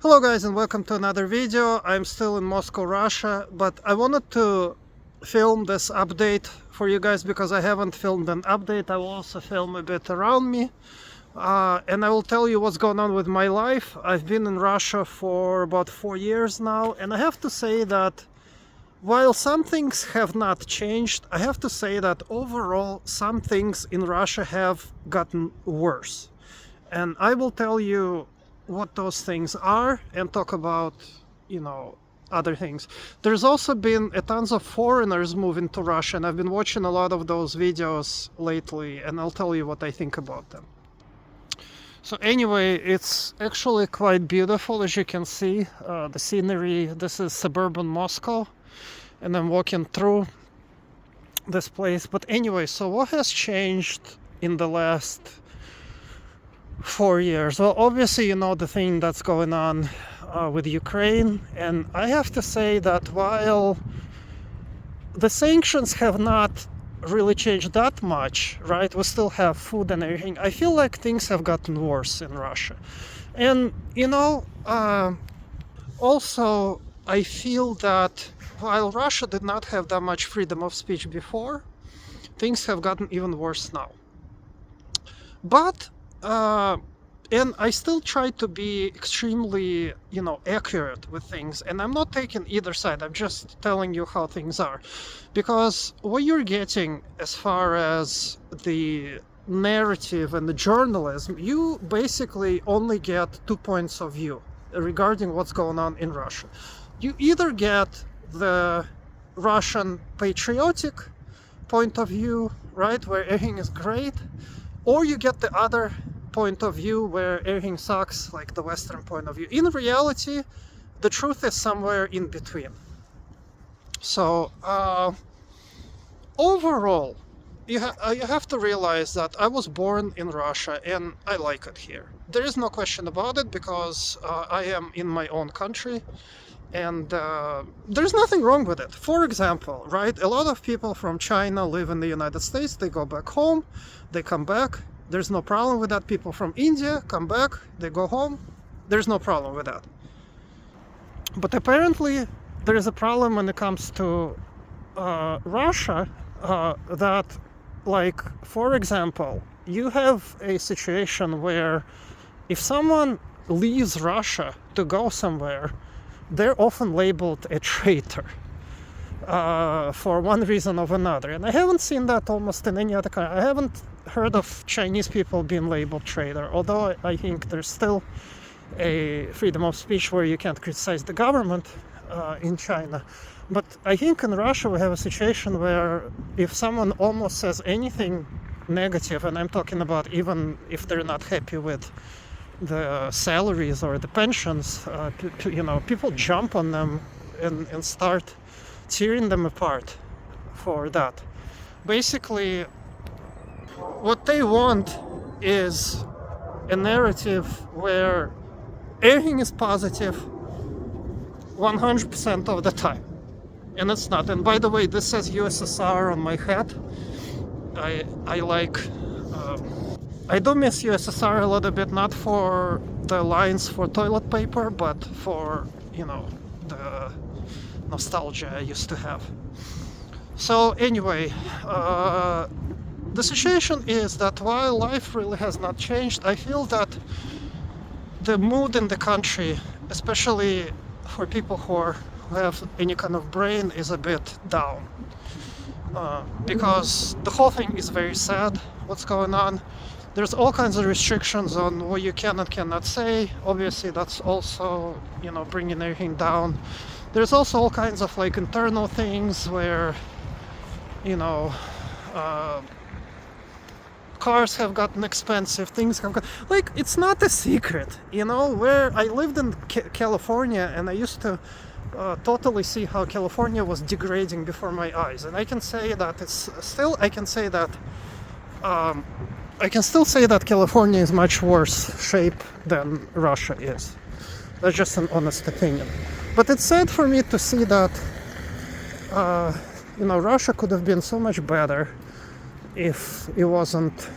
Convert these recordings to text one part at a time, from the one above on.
Hello guys and welcome to another video. I'm still in Moscow, Russia, but I wanted to film this update for you guys because I haven't filmed an update. I will also film a bit around me and I will tell you what's going on with my life. I've been in Russia for about 4 years now, and I have to say that while some things have not changed, I have to say that overall some things in Russia have gotten worse. And I will tell you what those things are and talk about, other things. There's also been a tons of foreigners moving to Russia, and I've been watching a lot of those videos lately, and I'll tell you what I think about them. So anyway, it's actually quite beautiful, as you can see. The scenery, this is suburban Moscow, and I'm walking through this place. But anyway, so what has changed in the last 4 years? Well, obviously, you know the thing that's going on with Ukraine, and I have to say that while the sanctions have not really changed that much, right? We still have food and everything. I feel like things have gotten worse in Russia. And, also, I feel that while Russia did not have that much freedom of speech before, things have gotten even worse now. But and I still try to be extremely, accurate with things, and I'm not taking either side. I'm just telling you how things are, because what you're getting as far as the narrative and the journalism, you basically only get 2 points of view regarding what's going on in Russia. You either get the Russian patriotic point of view, right, where everything is great, or you get the other point of view where everything sucks, like the Western point of view. In reality, the truth is somewhere in between. So overall, you have to realize that I was born in Russia and I like it here. There is no question about it, because I am in my own country, and there's nothing wrong with it. For example, right, a lot of people from China live in the United States. They go back home, they come back. There's no problem with that. People from India come back, they go home. There's no problem with that. But apparently there is a problem when it comes to Russia, that, like, for example, you have a situation where if someone leaves Russia to go somewhere, they're often labeled a traitor for one reason or another. And I haven't seen that almost in any other country. I haven't heard of Chinese people being labeled traitor, although I think there's still a freedom of speech where you can't criticize the government in China. But I think in Russia we have a situation where if someone almost says anything negative, and I'm talking about even if they're not happy with the salaries or the pensions, people jump on them and start tearing them apart for that. Basically, what they want is a narrative where everything is positive 100% of the time, and it's not. And by the way, this says USSR on my hat. I do miss USSR a little bit, not for the lines for toilet paper, but for, the nostalgia I used to have. So anyway, the situation is that while life really has not changed, I feel that the mood in the country, especially for people who have any kind of brain, is a bit down. Because the whole thing is very sad, what's going on. There's all kinds of restrictions on what you can and cannot say. Obviously, that's also, bringing everything down. There's also all kinds of, like, internal things where, cars have gotten expensive, things have gotten... Like, it's not a secret, where I lived in California, and I used to totally see how California was degrading before my eyes. And I can say that I can still say that California is much worse shape than Russia is. That's just an honest opinion. But it's sad for me to see that, Russia could have been so much better if it wasn't,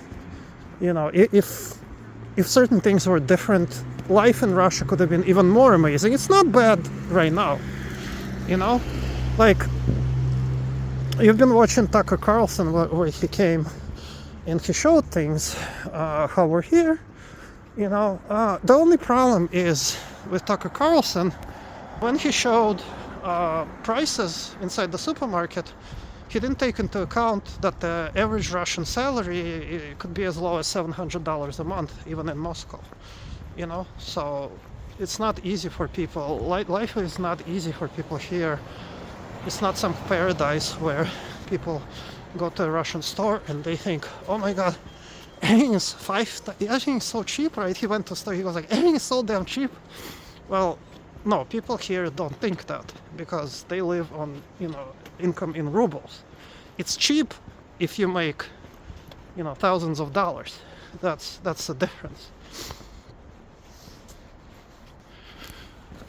if certain things were different life in Russia could have been even more amazing. It's not bad right now, you know? Like, you've been watching Tucker Carlson where he came and he showed things, how we're here, you know? The only problem is with Tucker Carlson, when he showed prices inside the supermarket, he didn't take into account that the average Russian salary could be as low as $700 a month, even in Moscow, you know? So it's not easy for people. Life is not easy for people here. It's not some paradise where people go to a Russian store and they think, oh my god, everything is everything is so cheap, right? He went to a store, he was like, everything is so damn cheap. Well, no, people here don't think that because they live on, you know, income in rubles. It's cheap if you make, you know, thousands of dollars. That's the difference.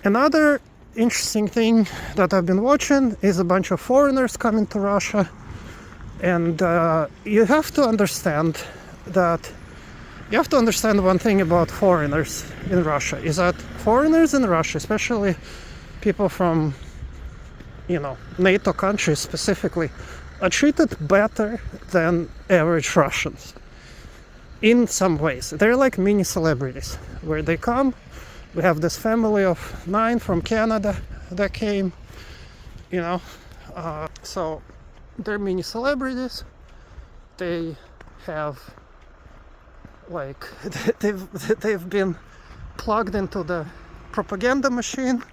Another interesting thing that I've been watching is a bunch of foreigners coming to Russia, and you have to understand one thing about foreigners in Russia is that foreigners in Russia, especially people from, you know, NATO countries specifically, are treated better than average Russians in some ways. They're like mini celebrities. Where they come, we have this family of 9 from Canada that came, you know, so they're mini celebrities. They have, like, they've been plugged into the propaganda machine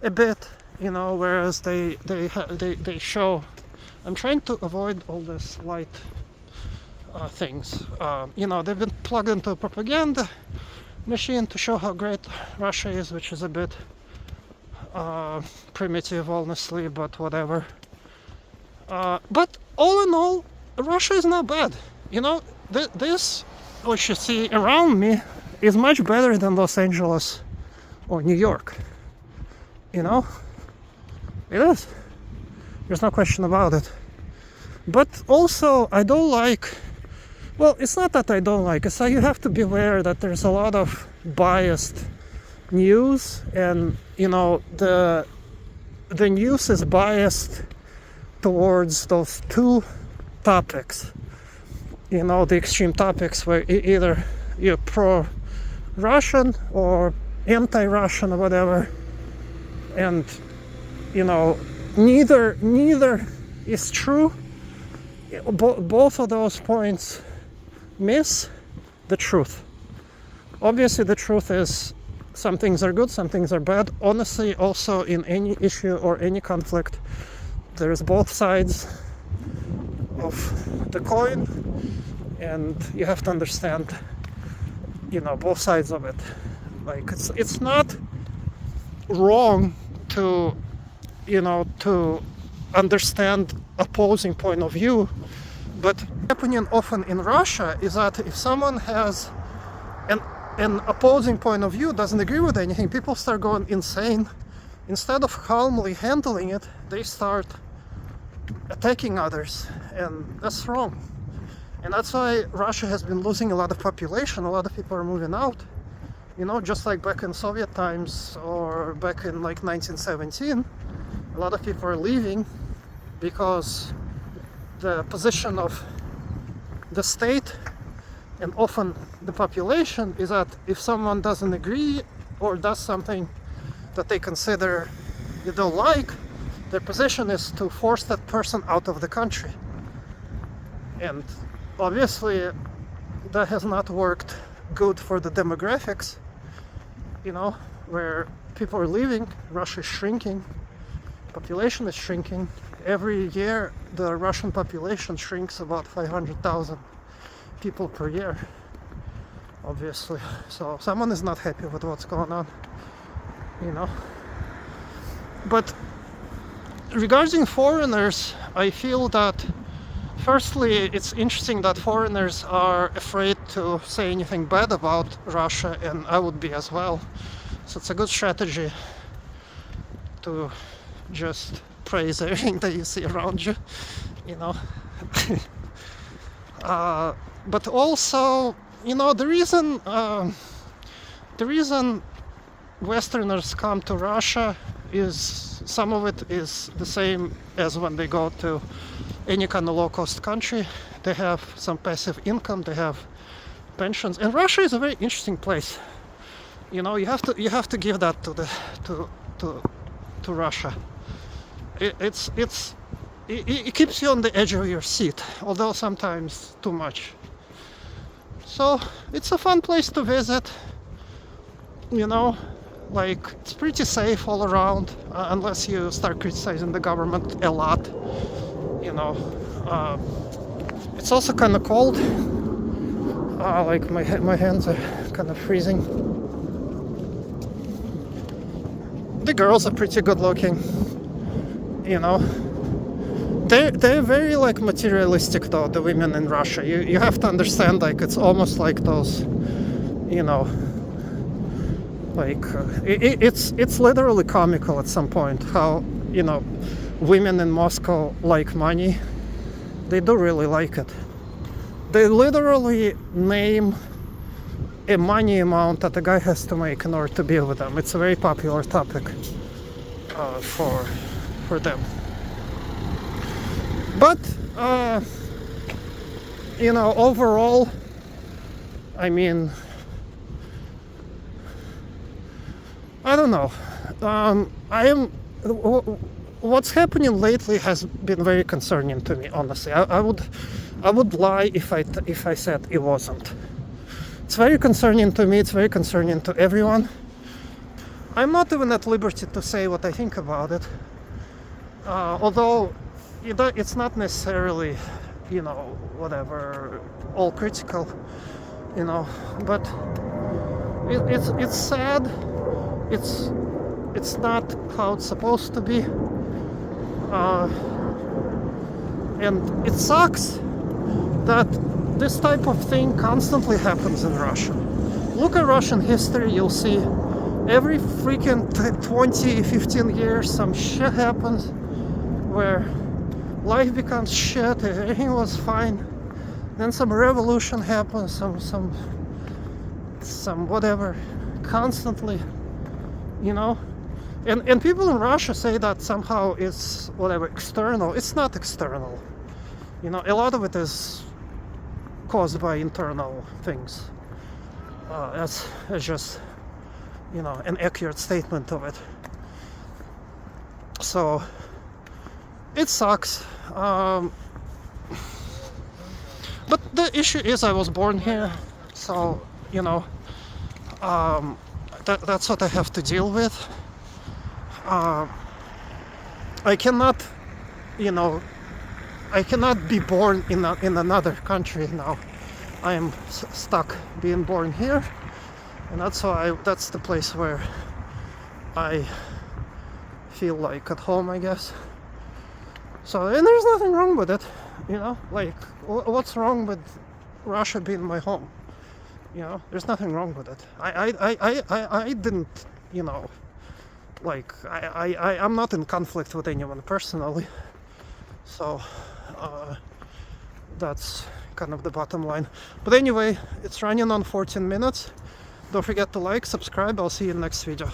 a bit, you know, whereas they show. I'm trying to avoid all this light things. You know, they've been plugged into a propaganda machine to show how great Russia is, which is a bit primitive, honestly, but whatever. But all in all, Russia is not bad. You know, this, what you see around me, is much better than Los Angeles or New York. You know, it is. There's no question about it. But also, I don't like. Well, it's not that I don't like. It's that you have to be aware that there's a lot of biased news, and you know the news is biased towards those two topics. You know, the extreme topics where either you're pro-Russian or anti-Russian or whatever, and you know neither is true. Both of those points miss the truth. Obviously, the truth is some things are good, some things are bad. Honestly, also in any issue or any conflict, there's both sides of the coin, and you have to understand, you know, both sides of it. Like, it's not wrong to, you know, to understand opposing point of view, but my opinion often in Russia is that if someone has an opposing point of view, doesn't agree with anything, people start going insane. Instead of calmly handling it, they start attacking others, and that's wrong. And that's why Russia has been losing a lot of population. A lot of people are moving out, you know, just like back in Soviet times or back in like 1917. A lot of people are leaving because the position of the state and often the population is that if someone doesn't agree or does something that they consider they don't like, their position is to force that person out of the country. And obviously that has not worked good for the demographics, you know, where people are leaving. Russia is shrinking, population is shrinking. Every year the Russian population shrinks about 500,000 people per year, obviously. So someone is not happy with what's going on, you know. But regarding foreigners, I feel that firstly it's interesting that foreigners are afraid to say anything bad about Russia, and I would be as well. So it's a good strategy to just praise everything that you see around you, you know. But also, you know, the reason The reason Westerners come to Russia is some of it is the same as when they go to any kind of low-cost country. They have some passive income, they have pensions, and Russia is a very interesting place. You know, you have to give that to the to Russia. It keeps you on the edge of your seat, although sometimes too much. So it's a fun place to visit. You know, like it's pretty safe all around, unless you start criticizing the government a lot. You know, it's also kind of cold. Like my hands are kind of freezing. The girls are pretty good looking. You know, they're very like materialistic though. The women in Russia, you have to understand, like it's almost like those, you know, like it's literally comical at some point how, you know, women in Moscow like money. They do really like it. They literally name a money amount that a guy has to make in order to be with them. It's a very popular topic for them. But you know, overall, I mean, I don't know. What's happening lately has been very concerning to me. Honestly, I would lie if I said it wasn't. It's very concerning to me. It's very concerning to everyone. I'm not even at liberty to say what I think about it. Although it's not necessarily, you know, whatever, all critical, you know. But it's sad. It's not how it's supposed to be. And it sucks that this type of thing constantly happens in Russia. Look at Russian history, you'll see every freaking 20, 15 years some shit happens where life becomes shit, everything was fine. Then some revolution happens, some whatever, constantly, you know. And people in Russia say that somehow it's whatever external. It's not external. You know, a lot of it is caused by internal things. That's just, you know, an accurate statement of it. So it sucks. But the issue is I was born here, so you know, that's what I have to deal with. I cannot, you know, I cannot be born in another country now. I am stuck being born here, and that's the place where I feel like at home, I guess. So, and there's nothing wrong with it, you know. Like, what's wrong with Russia being my home? You know, there's nothing wrong with it. I didn't, you know, like I'm not in conflict with anyone personally. So that's kind of the bottom line. But anyway, it's running on 14 minutes. Don't forget to like, subscribe. I'll see you in the next video.